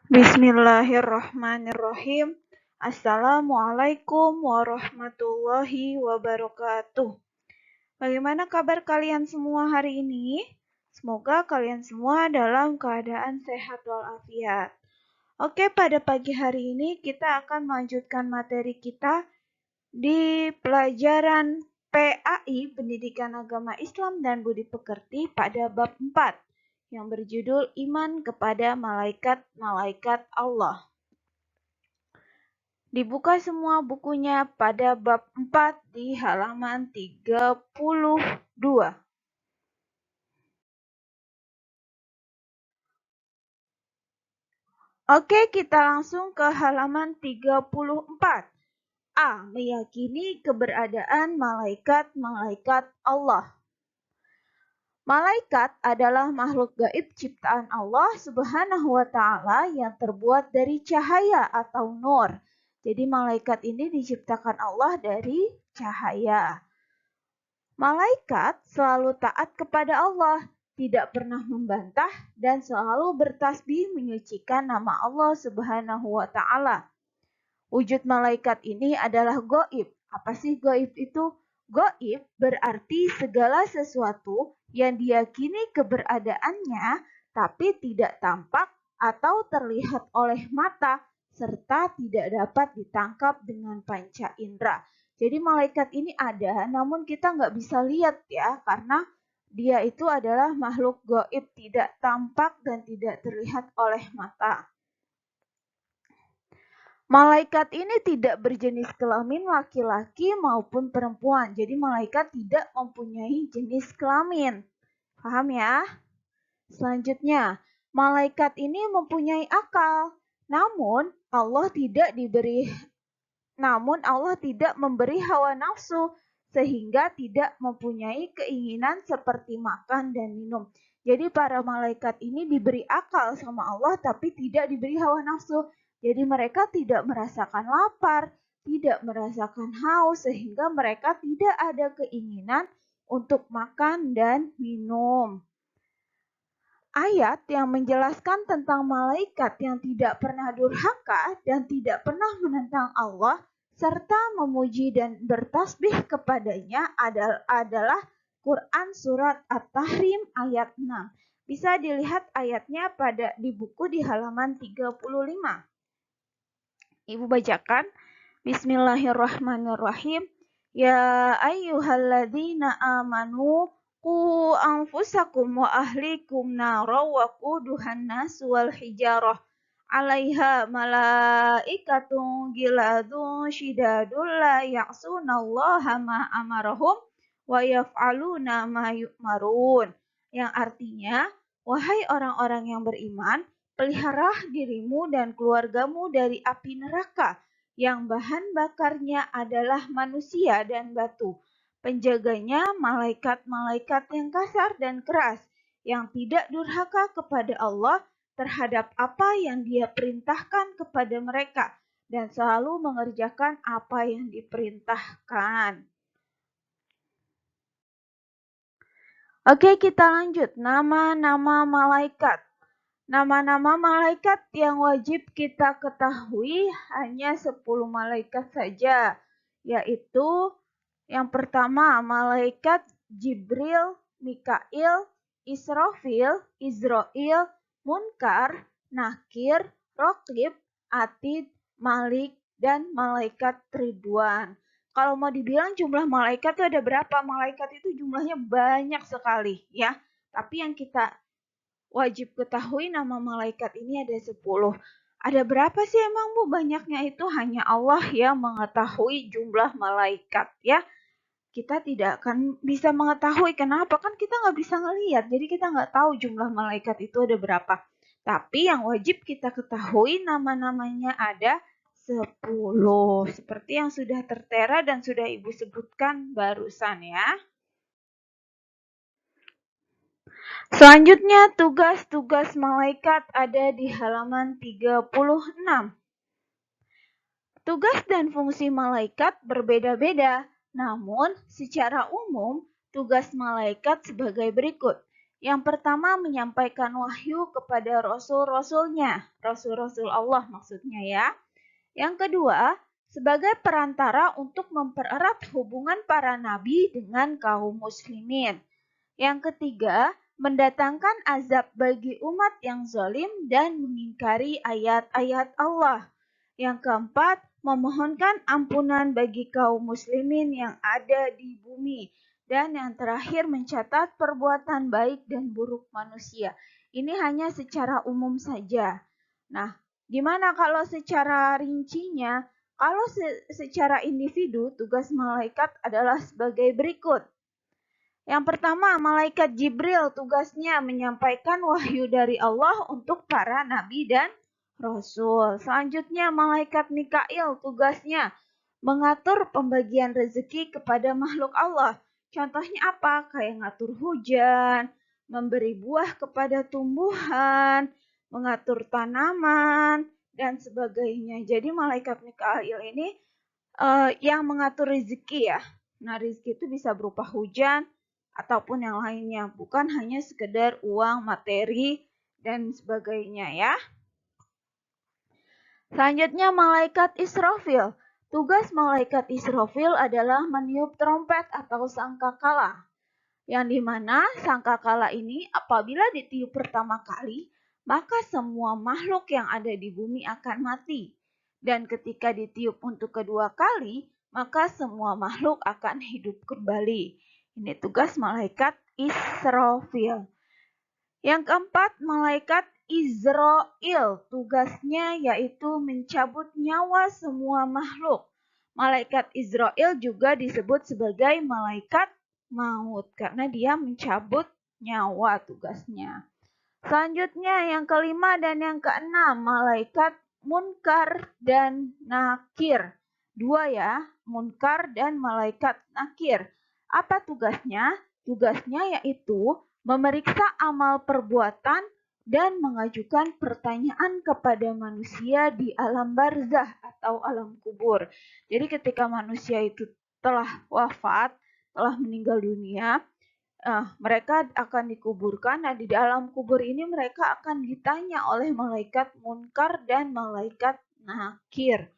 Bismillahirrahmanirrahim. Assalamualaikum warahmatullahi wabarakatuh. Bagaimana kabar kalian semua hari ini? Semoga kalian semua dalam keadaan sehat walafiat. Oke, pada pagi hari ini kita akan melanjutkan materi kita di pelajaran PAI, Pendidikan Agama Islam dan Budi Pekerti pada bab 4 yang berjudul Iman kepada Malaikat-Malaikat Allah. Dibuka semua bukunya pada bab 4 di halaman 32. Oke, kita langsung ke halaman 34. A. Meyakini keberadaan malaikat-malaikat Allah. Malaikat adalah makhluk gaib ciptaan Allah Subhanahu wa Ta'ala yang terbuat dari cahaya atau nur. Jadi malaikat ini diciptakan Allah dari cahaya. Malaikat selalu taat kepada Allah, tidak pernah membantah dan selalu bertasbih menyucikan nama Allah Subhanahu wa Ta'ala. Wujud malaikat ini adalah gaib. Apa sih gaib itu? Gaib berarti segala sesuatu yang diyakini keberadaannya tapi tidak tampak atau terlihat oleh mata serta tidak dapat ditangkap dengan panca indera. Jadi malaikat ini ada namun kita nggak bisa lihat ya karena dia itu adalah makhluk gaib, tidak tampak dan tidak terlihat oleh mata. Malaikat ini tidak berjenis kelamin laki-laki maupun perempuan. Jadi malaikat tidak mempunyai jenis kelamin. Paham ya? Selanjutnya, malaikat ini mempunyai akal. Namun Allah tidak memberi hawa nafsu sehingga tidak mempunyai keinginan seperti makan dan minum. Jadi para malaikat ini diberi akal sama Allah tapi tidak diberi hawa nafsu. Jadi mereka tidak merasakan lapar, tidak merasakan haus sehingga mereka tidak ada keinginan untuk makan dan minum. Ayat yang menjelaskan tentang malaikat yang tidak pernah durhaka dan tidak pernah menentang Allah serta memuji dan bertasbih kepadanya adalah Quran Surat At-Tahrim ayat 6. Bisa dilihat ayatnya di buku di halaman 35. Ibu bacakan. Bismillahirrahmanirrahim. Ya ayyuhalladzina amanu qu anfusakum wa ahlikum nara wa quduhan nas wal hijarah 'alaiha malaikatun giladun shidadun la ya'sunallaha ma amarahum wa yaf'aluna ma yu'marun. Yang artinya, wahai orang-orang yang beriman, peliharalah dirimu dan keluargamu dari api neraka yang bahan bakarnya adalah manusia dan batu. Penjaganya malaikat-malaikat yang kasar dan keras, yang tidak durhaka kepada Allah terhadap apa yang Dia perintahkan kepada mereka dan selalu mengerjakan apa yang diperintahkan. Oke, kita lanjut. Nama-nama malaikat. Nama-nama malaikat yang wajib kita ketahui hanya 10 malaikat saja, yaitu yang pertama malaikat Jibril, Mikail, Israfil, Izrail, Munkar, Nakir, Raqib, Atid, Malik, dan malaikat Ridwan. Kalau mau dibilang jumlah malaikat itu ada berapa? Malaikat itu jumlahnya banyak sekali ya. Tapi yang kita wajib ketahui nama malaikat ini ada 10. Ada berapa sih emang Bu? Banyaknya itu hanya Allah yang mengetahui jumlah malaikat ya. Kita tidak akan bisa mengetahui. Kenapa? Kan kita nggak bisa ngelihat. Jadi kita nggak tahu jumlah malaikat itu ada berapa. Tapi yang wajib kita ketahui nama-namanya ada 10. Seperti yang sudah tertera dan sudah Ibu sebutkan barusan ya. Selanjutnya tugas-tugas malaikat ada di halaman 36. Tugas dan fungsi malaikat berbeda-beda, namun secara umum tugas malaikat sebagai berikut. Yang pertama, menyampaikan wahyu kepada rasul-rasulnya, rasul-rasul Allah maksudnya ya. Yang kedua, sebagai perantara untuk mempererat hubungan para nabi dengan kaum muslimin. Yang ketiga, mendatangkan azab bagi umat yang zalim dan mengingkari ayat-ayat Allah. Yang keempat, memohonkan ampunan bagi kaum muslimin yang ada di bumi. Dan yang terakhir, mencatat perbuatan baik dan buruk manusia. Ini hanya secara umum saja. Nah, gimana kalau secara rincinya? Kalau secara individu, tugas malaikat adalah sebagai berikut. Yang pertama, malaikat Jibril tugasnya menyampaikan wahyu dari Allah untuk para nabi dan rasul. Selanjutnya, malaikat Mikail tugasnya mengatur pembagian rezeki kepada makhluk Allah. Contohnya apa? Kayak ngatur hujan, memberi buah kepada tumbuhan, mengatur tanaman, dan sebagainya. Jadi malaikat Mikail ini yang mengatur rezeki ya. Nah, rezeki itu bisa berupa hujan ataupun yang lainnya, bukan hanya sekedar uang, materi, dan sebagainya ya. Selanjutnya malaikat Israfil. Tugas malaikat Israfil adalah meniup trompet atau sangkakala. Yang dimana sangkakala ini apabila ditiup pertama kali, maka semua makhluk yang ada di bumi akan mati. Dan ketika ditiup untuk kedua kali, maka semua makhluk akan hidup kembali. Ini tugas malaikat Israfil. Yang keempat, malaikat Izrail. Tugasnya yaitu mencabut nyawa semua makhluk. Malaikat Izrail juga disebut sebagai malaikat maut karena dia mencabut nyawa tugasnya. Selanjutnya yang kelima dan yang keenam, malaikat Munkar dan Nakir. Dua ya, Munkar dan malaikat Nakir. Apa tugasnya? Tugasnya yaitu memeriksa amal perbuatan dan mengajukan pertanyaan kepada manusia di alam barzah atau alam kubur. Jadi ketika manusia itu telah wafat, telah meninggal dunia, mereka akan dikuburkan. Nah, di dalam kubur ini mereka akan ditanya oleh malaikat Munkar dan malaikat Nakir.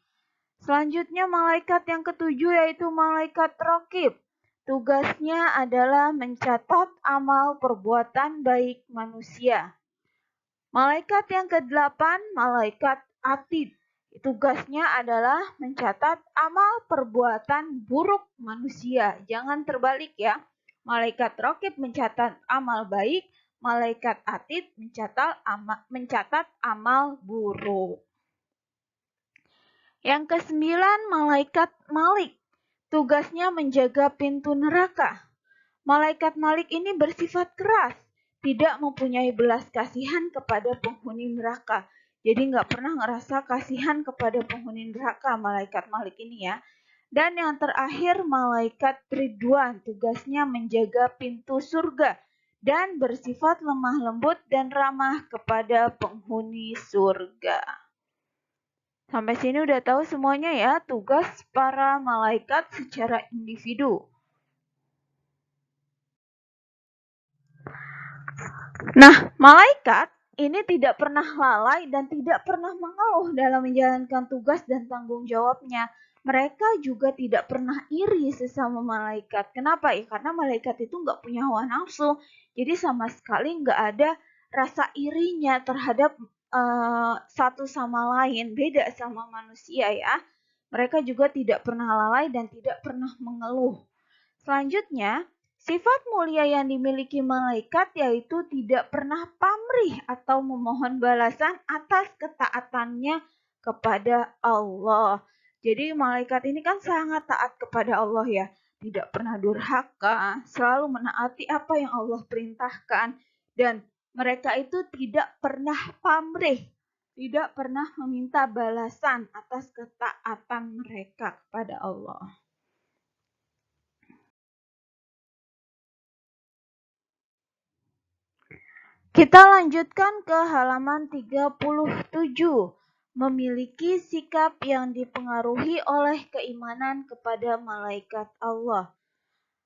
Selanjutnya malaikat yang ketujuh yaitu malaikat Raqib. Tugasnya adalah mencatat amal perbuatan baik manusia. Malaikat yang kedelapan, malaikat Atid. Tugasnya adalah mencatat amal perbuatan buruk manusia. Jangan terbalik ya. Malaikat Raqib mencatat amal baik, malaikat Atid mencatat amal buruk. Yang kesembilan, malaikat Malik. Tugasnya menjaga pintu neraka. Malaikat Malik ini bersifat keras, tidak mempunyai belas kasihan kepada penghuni neraka. Jadi nggak pernah ngerasa kasihan kepada penghuni neraka malaikat Malik ini ya. Dan yang terakhir malaikat Ridwan, tugasnya menjaga pintu surga dan bersifat lemah lembut dan ramah kepada penghuni surga. Sampai sini udah tahu semuanya ya tugas para malaikat secara individu. Nah, malaikat ini tidak pernah lalai dan tidak pernah mengeluh dalam menjalankan tugas dan tanggung jawabnya. Mereka juga tidak pernah iri sesama malaikat. Kenapa? Ya, karena malaikat itu nggak punya hawa nafsu. Jadi sama sekali nggak ada rasa irinya terhadap satu sama lain. Beda sama manusia ya. Mereka juga tidak pernah lalai dan tidak pernah mengeluh. Selanjutnya, sifat mulia yang dimiliki malaikat yaitu tidak pernah pamrih atau memohon balasan atas ketaatannya kepada Allah. Jadi malaikat ini kan sangat taat kepada Allah ya. Tidak pernah durhaka, selalu menaati apa yang Allah perintahkan. Dan mereka itu tidak pernah pamrih, tidak pernah meminta balasan atas ketaatan mereka kepada Allah. Kita lanjutkan ke halaman 37. Memiliki sikap yang dipengaruhi oleh keimanan kepada malaikat Allah.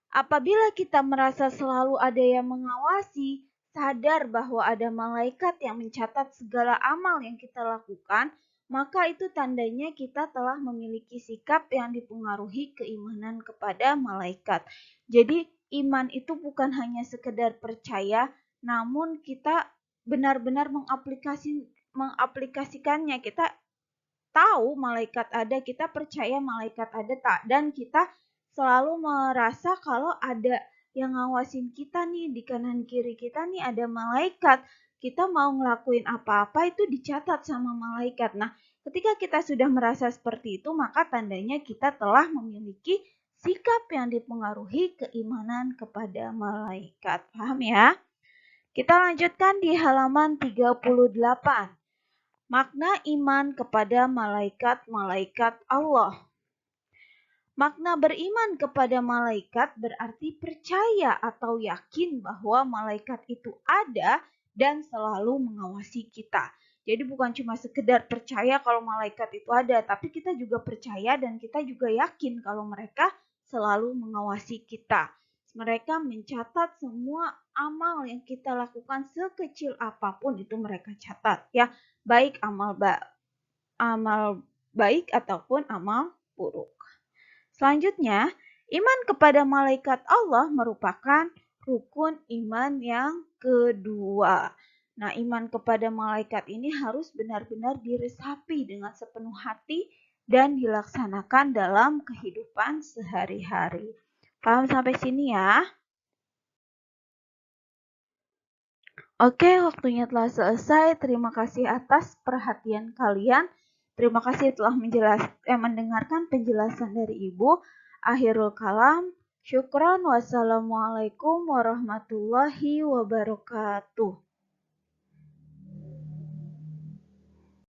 Apabila kita merasa selalu ada yang mengawasi, sadar bahwa ada malaikat yang mencatat segala amal yang kita lakukan, maka itu tandanya kita telah memiliki sikap yang dipengaruhi keimanan kepada malaikat. Jadi iman itu bukan hanya sekedar percaya, namun kita benar-benar mengaplikasikannya. Kita tahu malaikat ada, kita percaya malaikat ada, dan kita selalu merasa kalau ada yang ngawasin kita nih, di kanan kiri kita nih ada malaikat. Kita mau ngelakuin apa-apa itu dicatat sama malaikat. Nah, ketika kita sudah merasa seperti itu, maka tandanya kita telah memiliki sikap yang dipengaruhi keimanan kepada malaikat. Paham ya? Kita lanjutkan di halaman 38. Makna iman kepada malaikat-malaikat Allah. Makna beriman kepada malaikat berarti percaya atau yakin bahwa malaikat itu ada dan selalu mengawasi kita. Jadi bukan cuma sekedar percaya kalau malaikat itu ada, tapi kita juga percaya dan kita juga yakin kalau mereka selalu mengawasi kita. Mereka mencatat semua amal yang kita lakukan sekecil apapun itu mereka catat ya, baik amal baik ataupun amal buruk. Selanjutnya, iman kepada malaikat Allah merupakan rukun iman yang kedua. Nah, iman kepada malaikat ini harus benar-benar diresapi dengan sepenuh hati dan dilaksanakan dalam kehidupan sehari-hari. Paham sampai sini ya? Oke, waktunya telah selesai. Terima kasih atas perhatian kalian. Terima kasih telah mendengarkan penjelasan dari Ibu. Akhirul kalam. Syukran. Wassalamualaikum warahmatullahi wabarakatuh.